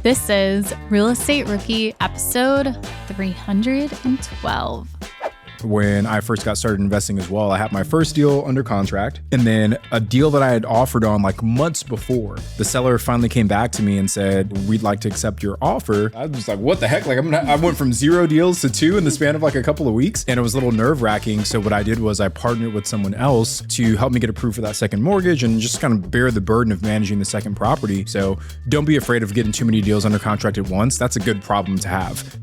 This is Real Estate Rookie episode 312. When I first got started investing as well, I had my first deal under contract, and then a deal that I had offered on like months before. The seller finally came back to me and said, "We'd like to accept your offer." I was just like, what the heck? Like I went from 0 deals to 2 in the span of like a couple of weeks, and it was a little nerve wracking. So what I did was I partnered with someone else to help me get approved for that second mortgage and just kind of bear the burden of managing the second property. So don't be afraid of getting too many deals under contract at once. That's a good problem to have.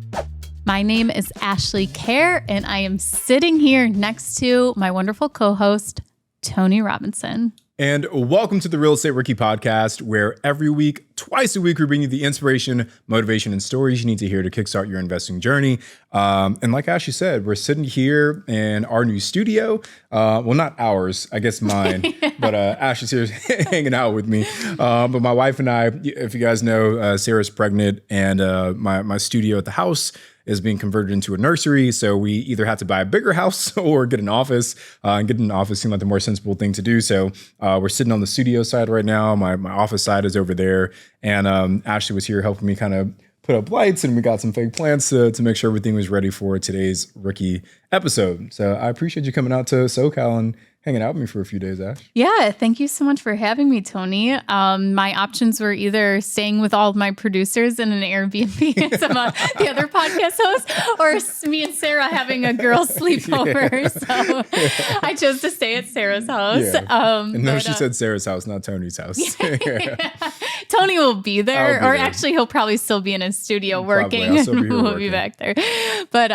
My name is Ashley Kerr, and I am sitting here next to my wonderful co-host, Tony Robinson. And welcome to the Real Estate Rookie Podcast, where every week, twice a week, we bring you the inspiration, motivation, and stories you need to hear to kickstart your investing journey. And like Ashley said, we're sitting here in our new studio. Well, not ours, I guess mine, but Ashley's here hanging out with me. But my wife and I, if you guys know, Sarah's pregnant, and my studio at the house is being converted into a nursery. So we either have to buy a bigger house or get an office. And getting an office seemed like the more sensible thing to do. So we're sitting on the studio side right now. My office side is over there. And Ashley was here helping me kind of put up lights, and we got some fake plants to make sure everything was ready for today's rookie episode. So I appreciate you coming out to SoCal and hanging out with me for a few days, Ash. Yeah, thank you so much for having me, Tony. My options were either staying with all of my producers in an Airbnb and some the other podcast hosts, or me and Sarah having a girls sleepover. Yeah. So I chose to stay at Sarah's house. Yeah. She said Sarah's house, not Tony's house. Yeah. Tony will be there, or actually he'll probably still be in his studio working. We'll be back there. But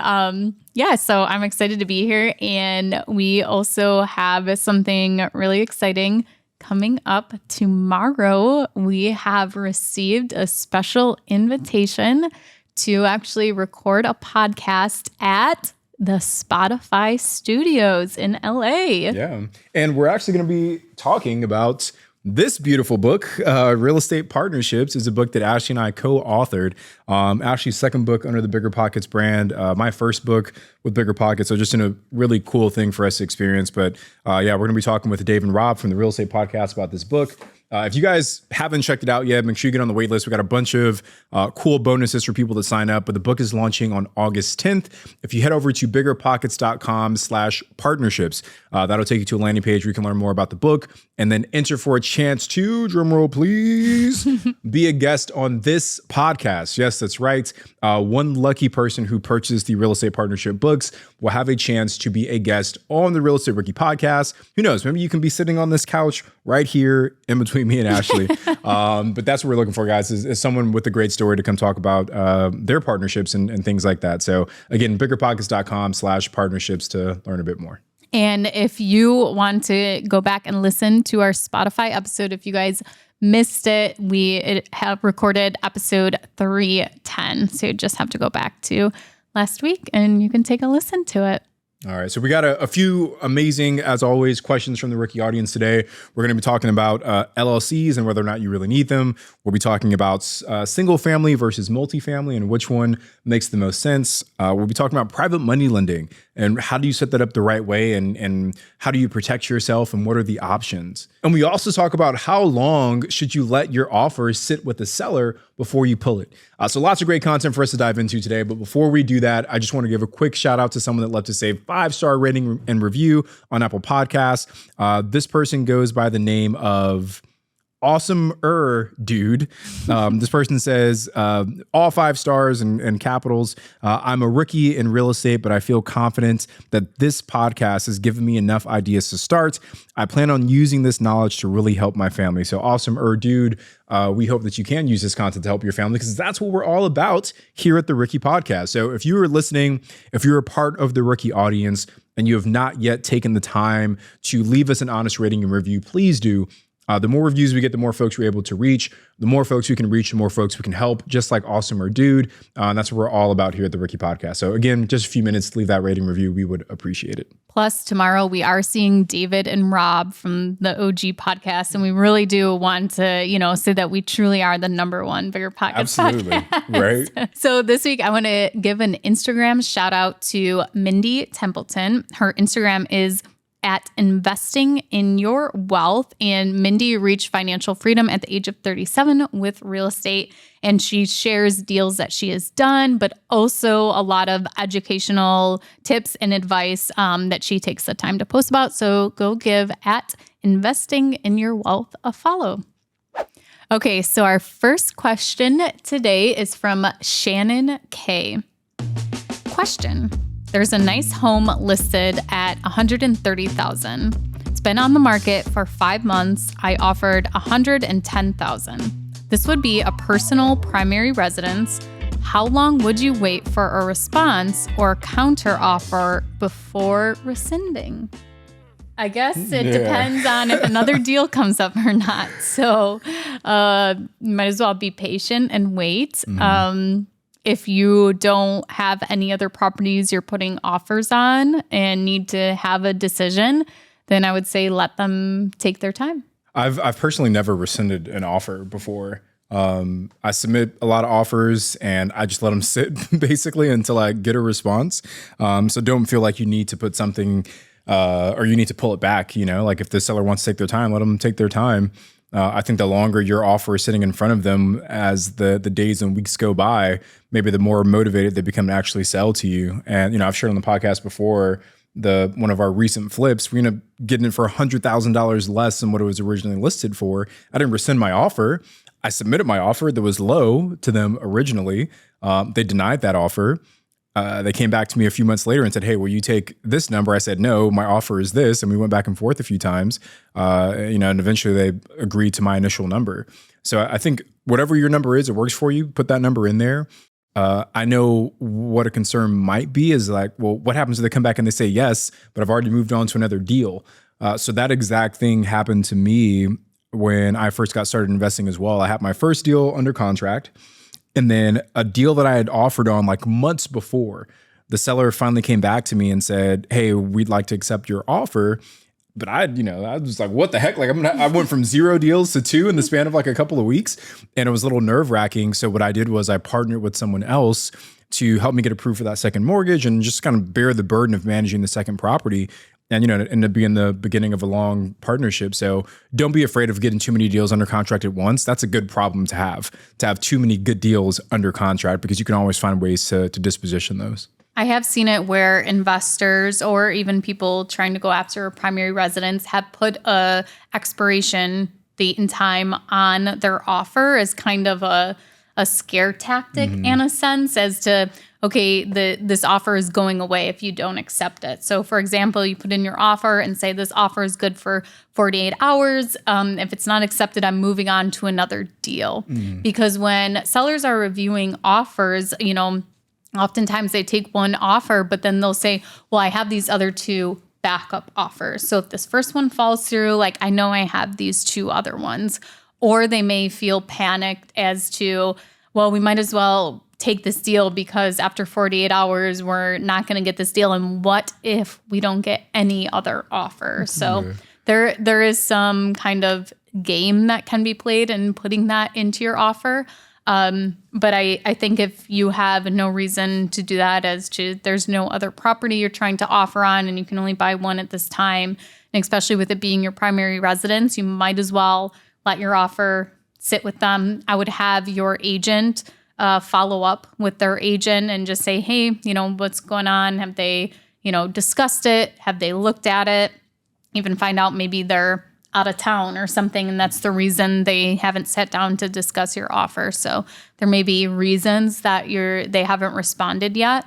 yeah, so I'm excited to be here. And we also have something really exciting coming up tomorrow. We have received a special invitation to actually record a podcast at the Spotify studios in LA. Yeah. And we're actually going to be talking about this beautiful book, Real Estate Partnerships, is a book that Ashley and I co-authored. Ashley's second book under the Bigger Pockets brand, my first book with Bigger Pockets. So just in a really cool thing for us to experience. But yeah, we're going to be talking with Dave and Rob from the Real Estate Podcast about this book. If you guys haven't checked it out yet, make sure you get on the wait list. We got a bunch of cool bonuses for people that sign up, but the book is launching on August 10th. If you head over to biggerpockets.com/partnerships, that'll take you to a landing page where you can learn more about the book and then enter for a chance to, drumroll please, be a guest on this podcast. Yes, that's right. One lucky person who purchased the Real Estate Partnership books will have a chance to be a guest on the Real Estate Rookie Podcast. Who knows? Maybe you can be sitting on this couch right here in between me and Ashley. But that's what we're looking for, guys, is someone with a great story to come talk about their partnerships and things like that. So again, biggerpockets.com/partnerships to learn a bit more. And if you want to go back and listen to our Spotify episode, if you guys missed it, we have recorded episode 310. So you just have to go back to last week and you can take a listen to it. All right. So we got a few amazing, as always, questions from the rookie audience today. We're going to be talking about LLCs and whether or not you really need them. We'll be talking about single family versus multifamily and which one makes the most sense. We'll be talking about private money lending and how do you set that up the right way, and how do you protect yourself, and what are the options. And we also talk about how long should you let your offer sit with the seller before you pull it. So lots of great content for us to dive into today. But before we do that, I just want to give a quick shout out to someone that left us a 5-star rating and review on Apple Podcasts. This person goes by the name of Awesome Dude. This person says, all 5 stars and capitals. I'm a rookie in real estate, but I feel confident that this podcast has given me enough ideas to start. I plan on using this knowledge to really help my family. So Awesome Dude. We hope that you can use this content to help your family, because that's what we're all about here at the Rookie Podcast. So if you are listening, if you're a part of the Rookie audience and you have not yet taken the time to leave us an honest rating and review, please do. The more reviews we get, the more folks we're able to reach. The more folks we can reach, the more folks we can help, just like Awesome Dude. And that's what we're all about here at the Rookie Podcast. So again, just a few minutes to leave that rating review. We would appreciate it. Plus, tomorrow we are seeing David and Rob from the OG podcast. And we really do want to, say that we truly are the #1 Bigger Pockets podcast. Right. So this week, I want to give an Instagram shout out to Mindy Templeton. Her Instagram is at Investing in Your Wealth. And Mindy reached financial freedom at the age of 37 with real estate. And she shares deals that she has done, but also a lot of educational tips and advice that she takes the time to post about. So go give at Investing in Your Wealth a follow. Okay, so our first question today is from Shannon K. Question. There's a nice home listed at $130,000. It's been on the market for 5 months. I offered $110,000. This would be a personal primary residence. How long would you wait for a response or counter offer before rescinding? I guess it depends on if another deal comes up or not. So you might as well be patient and wait. If you don't have any other properties you're putting offers on and need to have a decision, then I would say let them take their time. I've personally never rescinded an offer before. I submit a lot of offers and I just let them sit basically until I get a response. So don't feel like you need to put something or you need to pull it back. Like if the seller wants to take their time, let them take their time. I think the longer your offer is sitting in front of them as the days and weeks go by, maybe the more motivated they become to actually sell to you. And, I've shared on the podcast before, one of our recent flips, we ended up getting it for $100,000 less than what it was originally listed for. I didn't rescind my offer. I submitted my offer that was low to them originally. They denied that offer. They came back to me a few months later and said, hey, will you take this number? I said, no, my offer is this. And we went back and forth a few times, and eventually they agreed to my initial number. So I think whatever your number is, it works for you. Put that number in there. I know what a concern might be is like, well, what happens if they come back and they say yes, but I've already moved on to another deal. So that exact thing happened to me when I first got started investing as well. I had my first deal under contract. And then a deal that I had offered on like months before, the seller finally came back to me and said, hey, we'd like to accept your offer. But I was like, what the heck? Like I went from 0 deals to 2 in the span of like a couple of weeks. And it was a little nerve wracking. So what I did was I partnered with someone else to help me get approved for that second mortgage and just kind of bear the burden of managing the second property. And, it ended up being the beginning of a long partnership. So don't be afraid of getting too many deals under contract at once. That's a good problem to have too many good deals under contract, because you can always find ways to disposition those. I have seen it where investors or even people trying to go after a primary residence have put a expiration date and time on their offer as kind of a scare tactic in a sense, as to, okay, this offer is going away if you don't accept it. So for example, you put in your offer and say this offer is good for 48 hours. If it's not accepted, I'm moving on to another deal. Because when sellers are reviewing offers, oftentimes they take one offer, but then they'll say, well, I have these other 2 backup offers. So if this first one falls through, like I know I have these 2 other ones. Or they may feel panicked as to, well, we might as well take this deal because after 48 hours, we're not going to get this deal. And what if we don't get any other offer? So there is some kind of game that can be played in putting that into your offer. But I think if you have no reason to do that, as to there's no other property you're trying to offer on and you can only buy one at this time, and especially with it being your primary residence, you might as well let your offer sit with them. I would have your agent follow up with their agent and just say, hey, what's going on? Have they, discussed it? Have they looked at it? Even find out maybe they're out of town or something, and that's the reason they haven't sat down to discuss your offer. So there may be reasons that they haven't responded yet.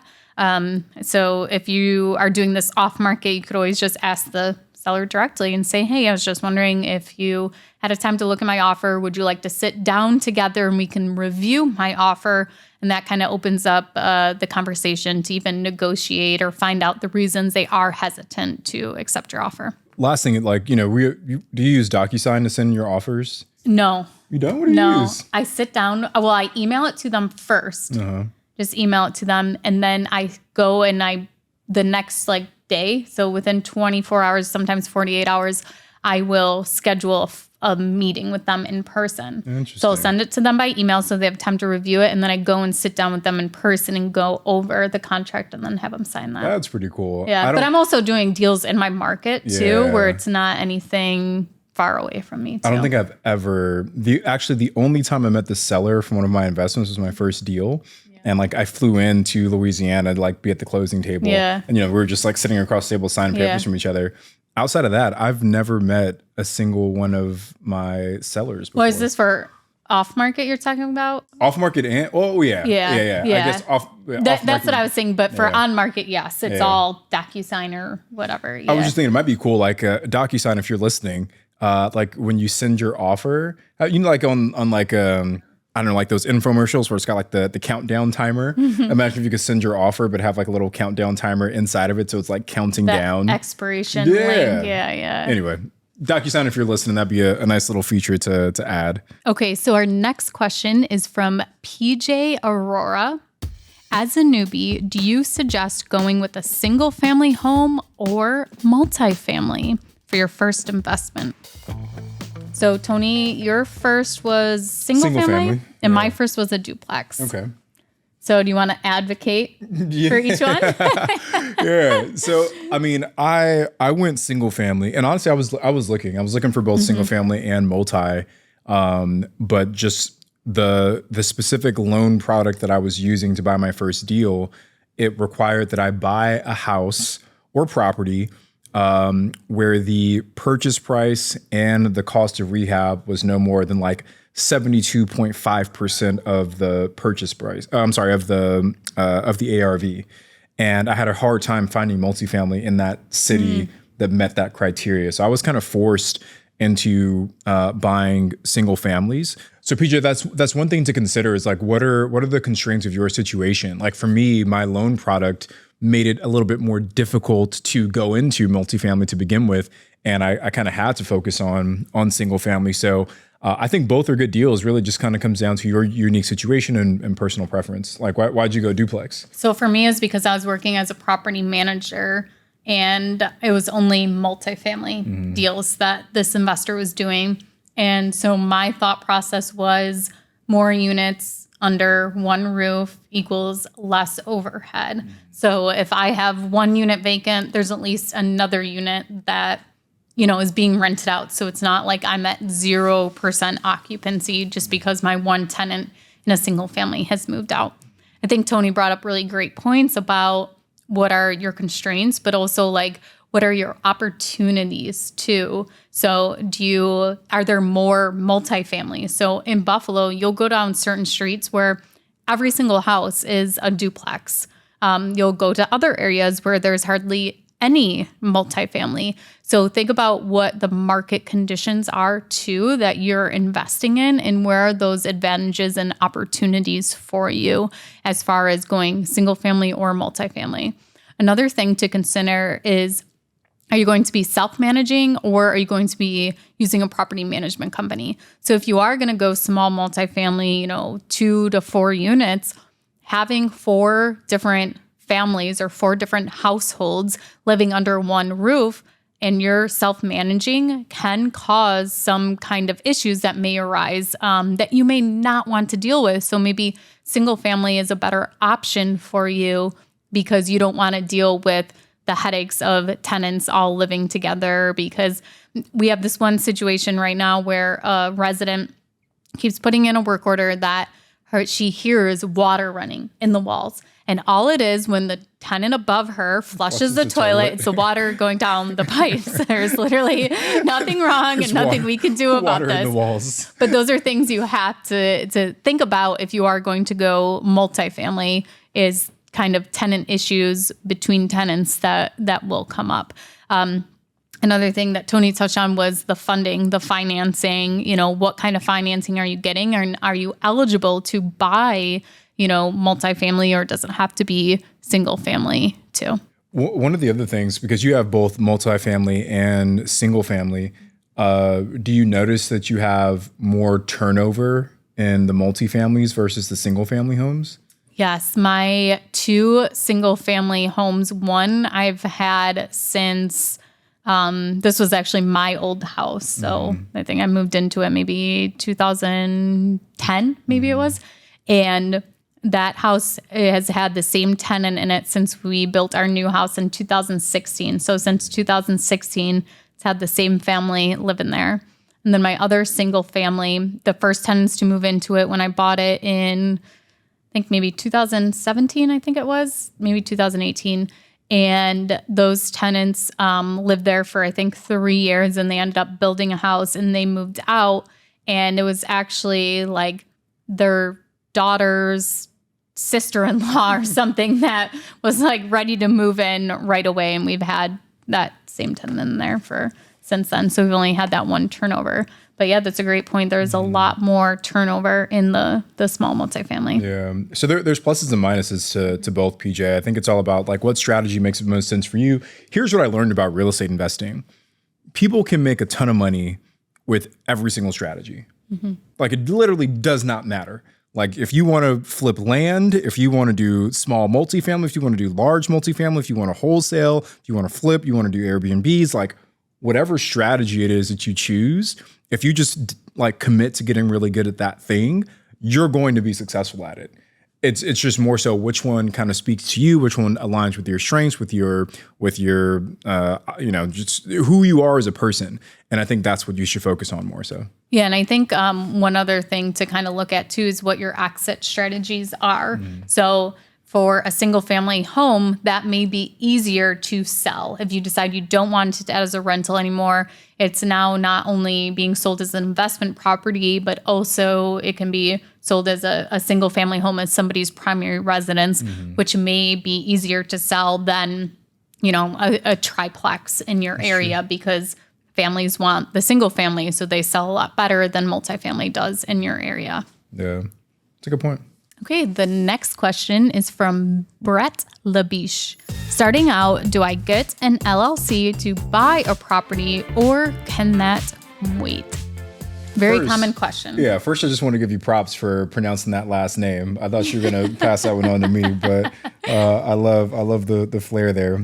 So if you are doing this off market, you could always just ask the seller directly and say, hey, I was just wondering if you had a time to look at my offer. Would you like to sit down together and we can review my offer? And that kind of opens up the conversation to even negotiate or find out the reasons they are hesitant to accept your offer. Last thing, do you use DocuSign to send your offers? No. You don't? What do you use? I sit down. Well, I email it to them first. Just email it to them. And then I go and the next day, so within 24 hours, sometimes 48 hours, I will schedule a meeting with them in person. Interesting. So I'll send it to them by email so they have time to review it. And then I go and sit down with them in person and go over the contract and then have them sign that. That's pretty cool. Yeah. But I'm also doing deals in my market too, where it's not anything far away from me too. I don't think I've ever, the only time I met the seller from one of my investments was my first deal. And like I flew into Louisiana to like be at the closing table. Yeah. And we were just like sitting across the table signing papers from each other. Outside of that, I've never met a single one of my sellers before. Well, is this for off market you're talking about? Off market and yeah. I guess off that's what I was saying. But for on market, yes, it's all DocuSign or whatever. Yeah. I was just thinking it might be cool, like DocuSign if you're listening. Like when you send your offer, like on like I don't know, like those infomercials where it's got like the countdown timer. Imagine if you could send your offer, but have like a little countdown timer inside of it. So it's like counting down. Expiration link. Yeah. Anyway, DocuSign, if you're listening, that'd be a nice little feature to add. Okay, so our next question is from PJ Aurora. As a newbie, do you suggest going with a single family home or multifamily for your first investment? So, Tony, your first was single family? And my first was a duplex. Okay. So, do you want to advocate for each one? Yeah. So, I mean, I went single family, and honestly, I was looking for both single family and multi, but just the specific loan product that I was using to buy my first deal, it required that I buy a house or property where the purchase price and the cost of rehab was no more than like 72.5% of the purchase price. Of the ARV. And I had a hard time finding multifamily in that city that met that criteria. So I was kind of forced into buying single families. So PJ, that's one thing to consider is like, what are the constraints of your situation? Like for me, my loan product made it a little bit more difficult to go into multifamily to begin with. And I kind of had to focus on single family. So I think both are good deals. Really just kind of comes down to your unique situation and personal preference. Like why'd you go duplex? So for me, it's because I was working as a property manager and it was only multifamily deals that this investor was doing. And so my thought process was more units under one roof equals less overhead. So if I have one unit vacant, there's at least another unit that, is being rented out. So it's not like I'm at 0% occupancy just because my one tenant in a single family has moved out. I think Tony brought up really great points about what are your constraints, but also like, what are your opportunities too? So are there more multifamily? So in Buffalo, you'll go down certain streets where every single house is a duplex. You'll go to other areas where there's hardly any multifamily. So think about what the market conditions are too that you're investing in and where are those advantages and opportunities for you as far as going single family or multifamily. Another thing to consider is, are you going to be self-managing or are you going to be using a property management company? So if you are going to go small multifamily, 2 to 4 units, having 4 different families or 4 different households living under one roof and you're self-managing can cause some kind of issues that may arise that you may not want to deal with. So maybe single family is a better option for you because you don't want to deal with the headaches of tenants all living together, because we have this one situation right now where a resident keeps putting in a work order that she hears water running in the walls. And all it is when the tenant above her flushes the toilet, it's the water going down the pipes. There's literally nothing wrong and nothing we can do about this. In the walls. But those are things you have to think about if you are going to go multifamily, is kind of tenant issues between tenants that will come up. Another thing that Tony touched on was the funding, the financing. What kind of financing are you getting? And are you eligible to buy, multifamily, or does it have to be single family too? One of the other things, because you have both multifamily and single family, do you notice that you have more turnover in the multifamilies versus the single family homes? Yes, my 2 single family homes, one I've had since This was actually my old house. So I think I moved into it maybe 2010, maybe it was. And that house has had the same tenant in it since we built our new house in 2016. So since 2016, it's had the same family living there. And then my other single family, the first tenants to move into it when I bought it in, I think maybe 2017, I think it was, maybe 2018. And those tenants lived there for, I think, 3 years, and they ended up building a house and they moved out. And it was actually like their daughter's sister-in-law or something that was like ready to move in right away. And we've had that same tenant in there for since then. So we've only had that one turnover. But yeah, that's a great point. There's a lot more turnover in the small multifamily. Yeah. So there's pluses and minuses to both, PJ. I think it's all about like what strategy makes the most sense for you. Here's what I learned about real estate investing. People can make a ton of money with every single strategy. Like it literally does not matter. Like if you want to flip land, if you want to do small multifamily, if you want to do large multifamily, if you want to wholesale, if you want to flip, you want to do Airbnbs, like whatever strategy it is that you choose, if you just like commit to getting really good at that thing, you're going to be successful at it. It's just more so which one kind of speaks to you, which one aligns with your strengths, with your just who you are as a person. And I think that's what you should focus on more so. Yeah, and I think one other thing to kind of look at too is what your exit strategies are. So for a single family home, that may be easier to sell. If you decide you don't want it as a rental anymore, it's now not only being sold as an investment property, but also it can be sold as a single family home as somebody's primary residence, which may be easier to sell than, a triplex in your area because families want the single family, so they sell a lot better than multifamily does in your area. Yeah, that's a good point. Okay, the next question is from Brett Labiche. Starting out, do I get an LLC to buy a property or can that wait? Very common question. Yeah, first I just want to give you props for pronouncing that last name. I thought you were going to pass that one on to me, but I love the flair there.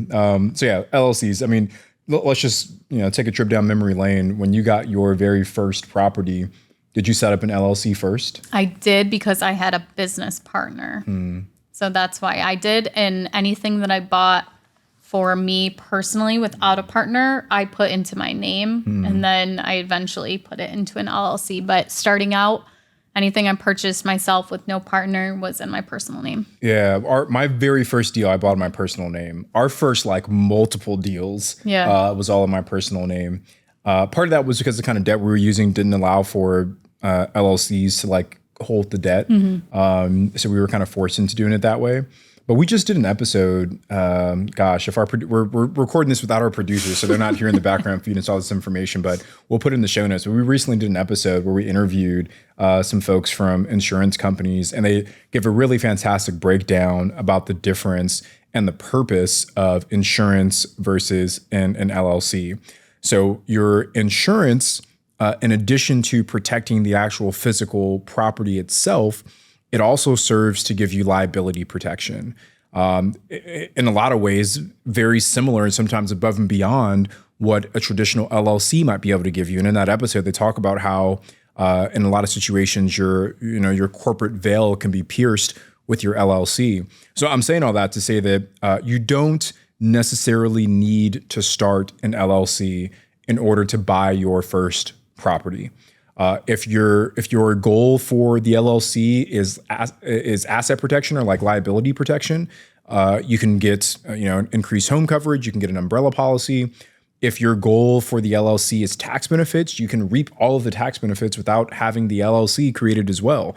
So yeah, LLCs. I mean, let's just take a trip down memory lane. When you got your very first property, did you set up an LLC first? I did because I had a business partner. So that's why I did. And anything that I bought for me personally without a partner, I put into my name. And then I eventually put it into an LLC. But starting out, anything I purchased myself with no partner was in my personal name. Yeah. My very first deal, I bought in my personal name. Our first multiple deals was all in my personal name. Part of that was because the kind of debt we were using didn't allow for LLCs to hold the debt. So we were kind of forced into doing it that way. But we just did an episode. If we're recording this without our producers, so they're not here in the background feeding us all this information, but we'll put it in the show notes. But we recently did an episode where we interviewed some folks from insurance companies, and they give a really fantastic breakdown about the difference and the purpose of insurance versus an LLC. So your insurance, in addition to protecting the actual physical property itself, it also serves to give you liability protection. In a lot of ways, very similar and sometimes above and beyond what a traditional LLC might be able to give you. And in that episode, they talk about how in a lot of situations, your corporate veil can be pierced with your LLC. So I'm saying all that to say that you don't necessarily need to start an LLC in order to buy your first property. If your goal for the LLC is asset protection or liability protection, you can get increased home coverage. You can get an umbrella policy. If your goal for the LLC is tax benefits, you can reap all of the tax benefits without having the LLC created as well.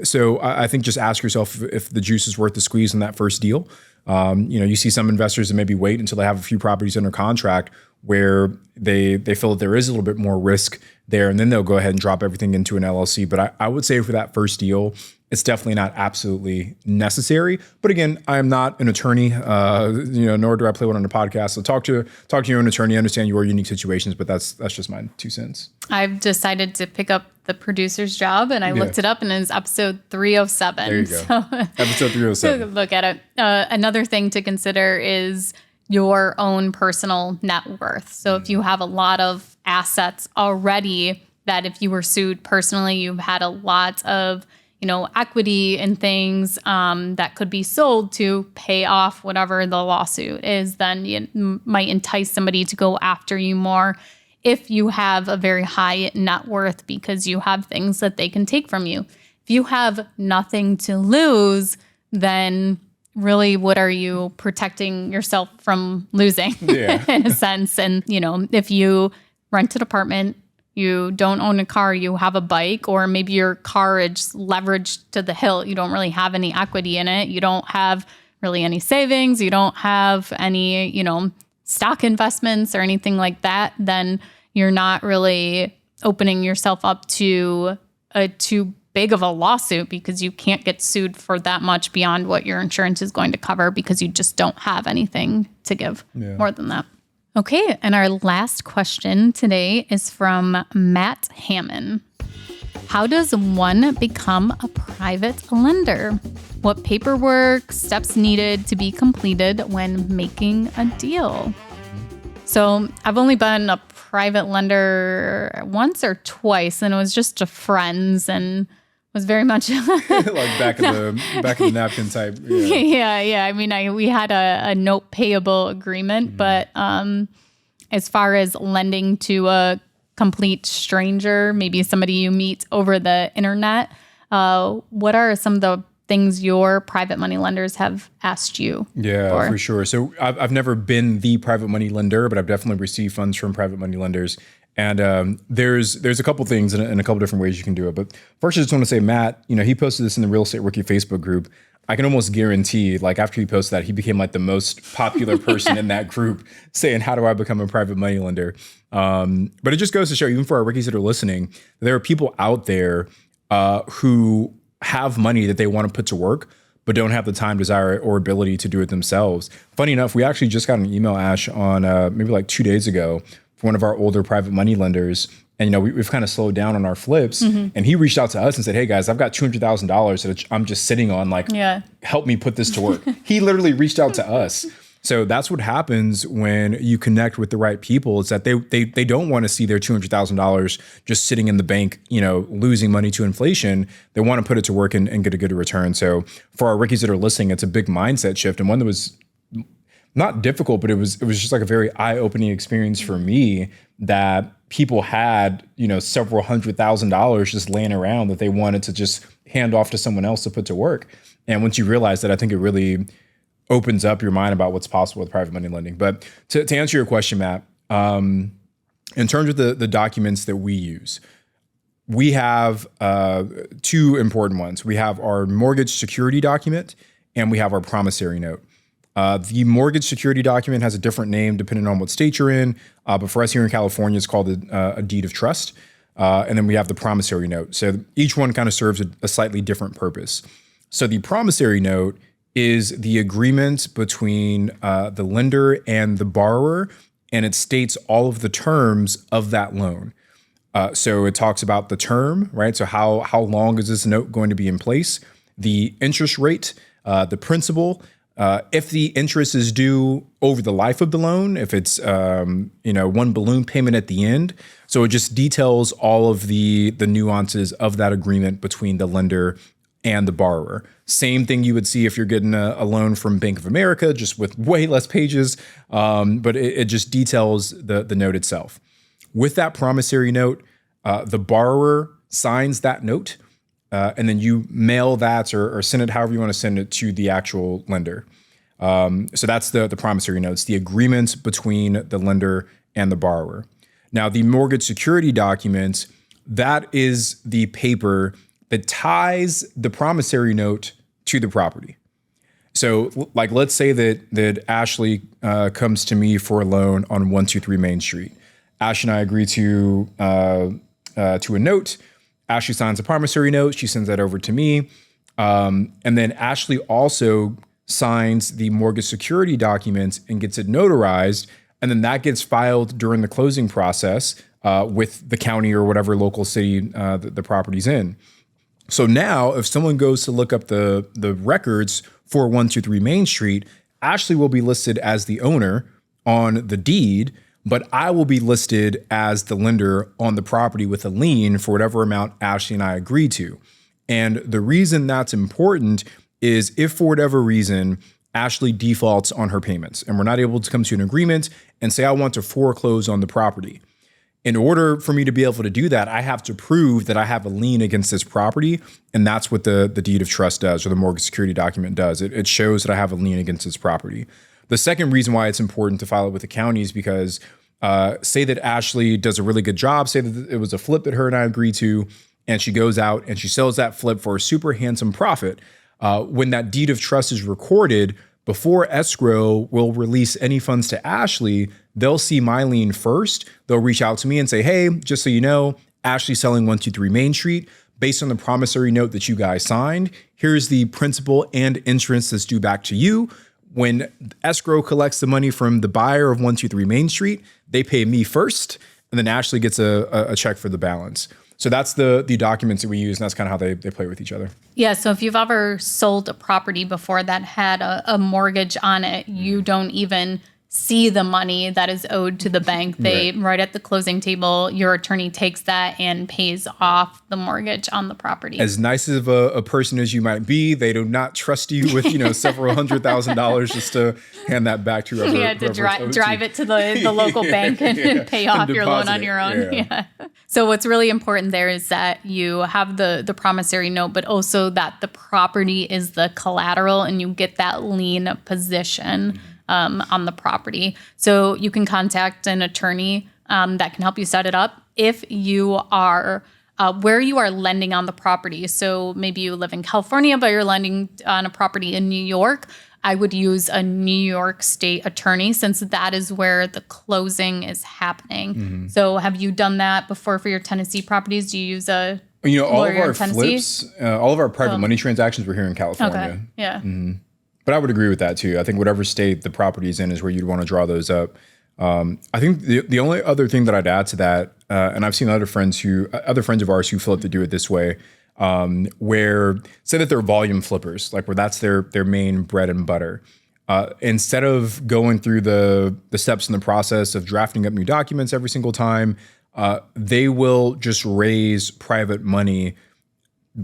So I think just ask yourself if the juice is worth the squeeze in that first deal. You see some investors that maybe wait until they have a few properties under contract where they feel that there is a little bit more risk there, and then they'll go ahead and drop everything into an LLC. But I would say for that first deal, it's definitely not absolutely necessary. But again, I am not an attorney, nor do I play one on the podcast. So talk to your own attorney, understand your unique situations, but that's just my 2 cents. I've decided to pick up the producer's job, and I looked it up, and it's episode 307. There you go. So, episode 307. Look at it. Another thing to consider is, your own personal net worth. So if you have a lot of assets already that if you were sued personally, you've had a lot of, equity and things that could be sold to pay off whatever the lawsuit is, then it might entice somebody to go after you more if you have a very high net worth because you have things that they can take from you. If you have nothing to lose, then really what are you protecting yourself from losing in a sense? And, if you rent an apartment, you don't own a car, you have a bike, or maybe your car is leveraged to the hilt. You don't really have any equity in it. You don't have really any savings. You don't have any, stock investments or anything like that. Then you're not really opening yourself up to too big of a lawsuit because you can't get sued for that much beyond what your insurance is going to cover because you just don't have anything to give more than that. Okay, and our last question today is from Matt Hammond. How does one become a private lender? What paperwork, steps needed to be completed when making a deal? So I've only been a private lender once or twice, and it was just to friends and was very much like back of the napkin type. Yeah. I mean, we had a note payable agreement, but as far as lending to a complete stranger, maybe somebody you meet over the internet, what are some of the things your private money lenders have asked you for sure. So I've never been the private money lender, but I've definitely received funds from private money lenders. And there's a couple things and a couple different ways you can do it. But first, I just want to say, Matt, he posted this in the Real Estate Rookie Facebook group. I can almost guarantee, after he posted that, he became the most popular person in that group saying, how do I become a private money lender? But it just goes to show, even for our rookies that are listening, there are people out there who have money that they want to put to work, but don't have the time, desire, or ability to do it themselves. Funny enough, we actually just got an email, Ash, on maybe 2 days ago from one of our older private money lenders. And, we've kind of slowed down on our flips. And he reached out to us and said, hey, guys, I've got $200,000 that I'm just sitting on. Help me put this to work. He literally reached out to us. So that's what happens when you connect with the right people. It's that they don't want to see their $200,000 just sitting in the bank, losing money to inflation. They want to put it to work and get a good return. So for our rookies that are listening, it's a big mindset shift, and one that was not difficult, but it was just a very eye-opening experience for me that people had, several $100,000 just laying around that they wanted to just hand off to someone else to put to work. And once you realize that, I think it really opens up your mind about what's possible with private money lending. But to answer your question, Matt, in terms of the documents that we use, we have two important ones. We have our mortgage security document and we have our promissory note. The mortgage security document has a different name depending on what state you're in. But for us here in California, it's called a deed of trust. And then we have the promissory note. So each one kind of serves a slightly different purpose. So the promissory note is the agreement between the lender and the borrower, and it states all of the terms of that loan. So it talks about the term, right? So how long is this note going to be in place? The interest rate, the principal, if the interest is due over the life of the loan, if it's one balloon payment at the end. So it just details all of the nuances of that agreement between the lender and the borrower. Same thing you would see if you're getting a loan from Bank of America, just with way less pages, but it just details the note itself. With that promissory note, the borrower signs that note, and then you mail that or send it however you want to send it to the actual lender. So that's the promissory note. It's the agreement between the lender and the borrower. Now, the mortgage security document, that is the paper that ties the promissory note to the property. So let's say that Ashley comes to me for a loan on 123 Main Street. Ash and I agree to a note. Ashley signs a promissory note. She sends that over to me. And then Ashley also signs the mortgage security documents and gets it notarized. And then that gets filed during the closing process with the county or whatever local city the property's in. So now if someone goes to look up the records for 123 Main Street, Ashley will be listed as the owner on the deed, but I will be listed as the lender on the property with a lien for whatever amount Ashley and I agree to. And the reason that's important is if for whatever reason Ashley defaults on her payments and we're not able to come to an agreement and say, I want to foreclose on the property. In order for me to be able to do that, I have to prove that I have a lien against this property. And that's what the deed of trust does, or the mortgage security document does. It shows that I have a lien against this property. The second reason why it's important to file it with the county is because say that Ashley does a really good job, say that it was a flip that her and I agreed to, and she goes out and she sells that flip for a super handsome profit. When that deed of trust is recorded, before escrow will release any funds to Ashley, they'll see my lien first. They'll reach out to me and say, hey, just so you know, Ashley's selling 123 Main Street. Based on the promissory note that you guys signed, here's the principal and interest that's due back to you. When escrow collects the money from the buyer of 123 Main Street, they pay me first, and then Ashley gets a check for the balance. So that's the documents that we use, and that's kind of how they play with each other. Yeah, so if you've ever sold a property before that had a mortgage on it, you don't even see the money that is owed to the bank. They right at the closing table, your attorney takes that and pays off the mortgage on the property. As nice of a person as you might be, they do not trust you with several $100,000 just to hand that back to whoever. You had to drive it to the local bank and pay off your loan on your own. Yeah. So what's really important there is that you have the promissory note, but also that the property is the collateral and you get that lien position on the property. So you can contact an attorney that can help you set it up. If you are where you are lending on the property, so maybe you live in California, but you're lending on a property in New York, I would use a New York State attorney since that is where the closing is happening. Mm-hmm. So have you done that before for your Tennessee properties? Do you use a all of our flips, all of our private money transactions were here in California. Okay. Yeah. Mm-hmm. But I would agree with that too. I think whatever state the property is in is where you'd want to draw those up. I think the only other thing that I'd add to that, and I've seen other friends of ours who flip to do it this way, where say that they're volume flippers, like where that's their main bread and butter. Instead of going through the steps in the process of drafting up new documents every single time, they will just raise private money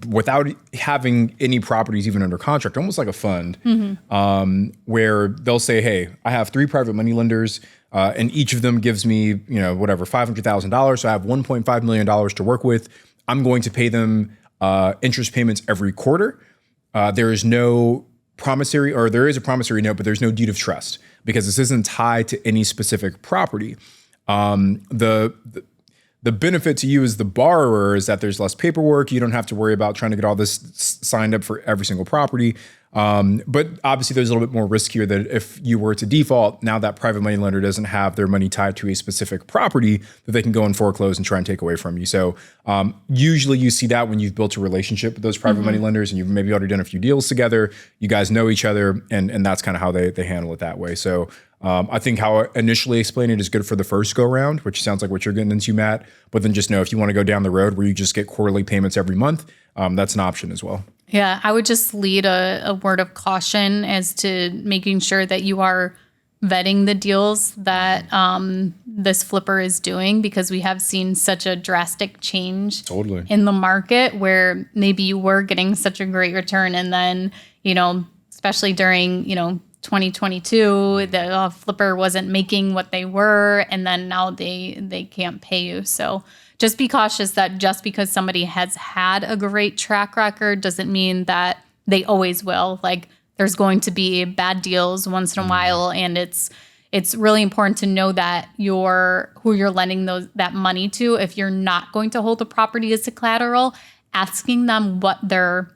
without having any properties even under contract, almost like a fund, where they'll say, hey, I have 3 private money lenders, and each of them gives me, $500,000. So I have $1.5 million to work with. I'm going to pay them interest payments every quarter. There is no promissory, or there is a promissory note, but there's no deed of trust because this isn't tied to any specific property. The benefit to you as the borrower is that there's less paperwork. You don't have to worry about trying to get all this signed up for every single property. But obviously there's a little bit more risk here that if you were to default, now that private money lender doesn't have their money tied to a specific property that they can go and foreclose and try and take away from you. So usually you see that when you've built a relationship with those private money lenders and you've maybe already done a few deals together, you guys know each other, and that's kind of how they handle it that way. So I think how I initially explained it is good for the first go round, which sounds like what you're getting into, Matt. But then just know if you want to go down the road where you just get quarterly payments every month, that's an option as well. Yeah, I would just lead a word of caution as to making sure that you are vetting the deals that this flipper is doing, because we have seen such a drastic change in the market where maybe you were getting such a great return and then, especially during, 2022, the flipper wasn't making what they were, and then now they can't pay you. So just be cautious that just because somebody has had a great track record doesn't mean that they always will. Like, there's going to be bad deals once in a while, and it's really important to know that who you're lending that money to. If you're not going to hold the property as a collateral, asking them what their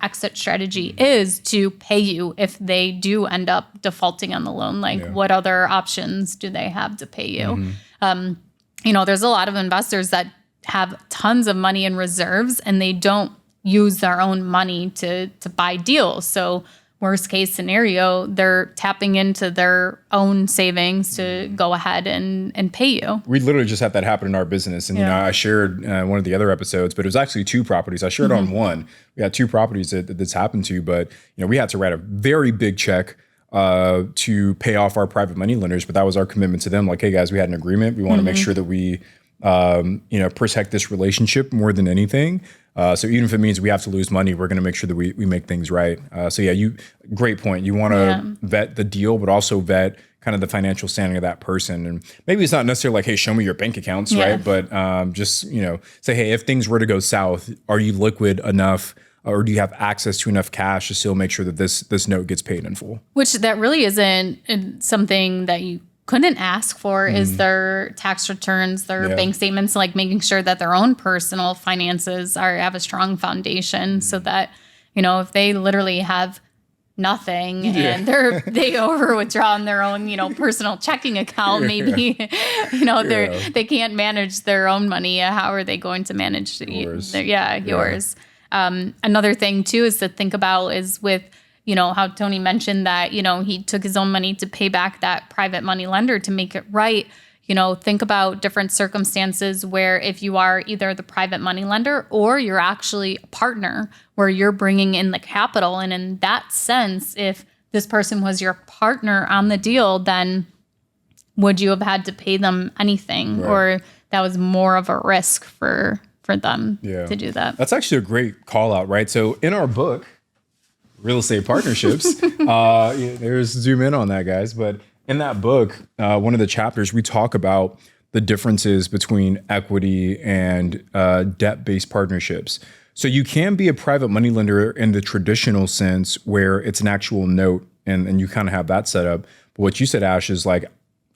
exit strategy is to pay you if they do end up defaulting on the loan. Like, what other options do they have to pay you? There's a lot of investors that have tons of money in reserves and they don't use their own money to buy deals. So worst case scenario, they're tapping into their own savings to go ahead and pay you. We literally just had that happen in our business. And, I shared one of the other episodes, but it was actually 2 properties. I shared on one. We had 2 properties that this happened to, but, we had to write a very big check to pay off our private money lenders, but that was our commitment to them. Like, hey guys, we had an agreement. We want to make sure that we, protect this relationship more than anything. So even if it means we have to lose money, we're going to make sure that we make things right. Great point. You want to vet the deal, but also vet kind of the financial standing of that person. And maybe it's not necessarily like, hey, show me your bank accounts, right? But just, say, hey, if things were to go south, are you liquid enough, or do you have access to enough cash to still make sure that this note gets paid in full? Which that really isn't something that you couldn't ask for, is their tax returns, their bank statements, like making sure that their own personal finances have a strong foundation, so that, if they literally have nothing and they over withdraw in their own, personal checking account, maybe, they can't manage their own money. How are they going to manage yours? Another thing too is to think about is with, how Tony mentioned that, he took his own money to pay back that private money lender to make it right. Think about different circumstances where if you are either the private money lender or you're actually a partner where you're bringing in the capital. And in that sense, if this person was your partner on the deal, then would you have had to pay them anything? Right. Or that was more of a risk for them to do that? That's actually a great call out, right? So in our book, Real Estate Partnerships, there's zoom in on that, guys. But in that book, one of the chapters, we talk about the differences between equity and debt-based partnerships. So you can be a private money lender in the traditional sense where it's an actual note and you kind of have that set up. But what you said, Ash, is like,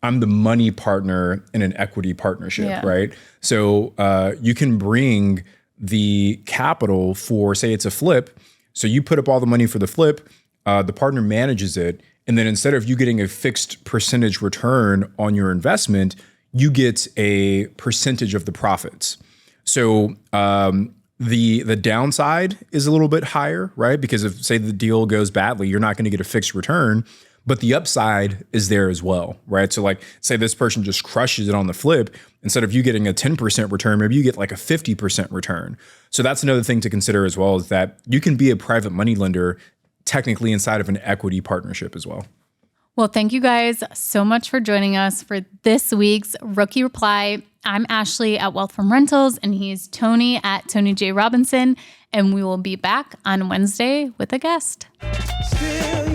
I'm the money partner in an equity partnership, right? So you can bring the capital for, say it's a flip. So you put up all the money for the flip, the partner manages it. And then instead of you getting a fixed percentage return on your investment, you get a percentage of the profits. So the downside is a little bit higher, right? Because if, say, the deal goes badly, you're not going to get a fixed return, but the upside is there as well, right? So like, say this person just crushes it on the flip, instead of you getting a 10% return, maybe you get like a 50% return. So that's another thing to consider as well, is that you can be a private money lender technically inside of an equity partnership as well. Well, thank you guys so much for joining us for this week's Rookie Reply. I'm Ashley at Wealth from Rentals, and he's Tony at Tony J. Robinson, and we will be back on Wednesday with a guest. Still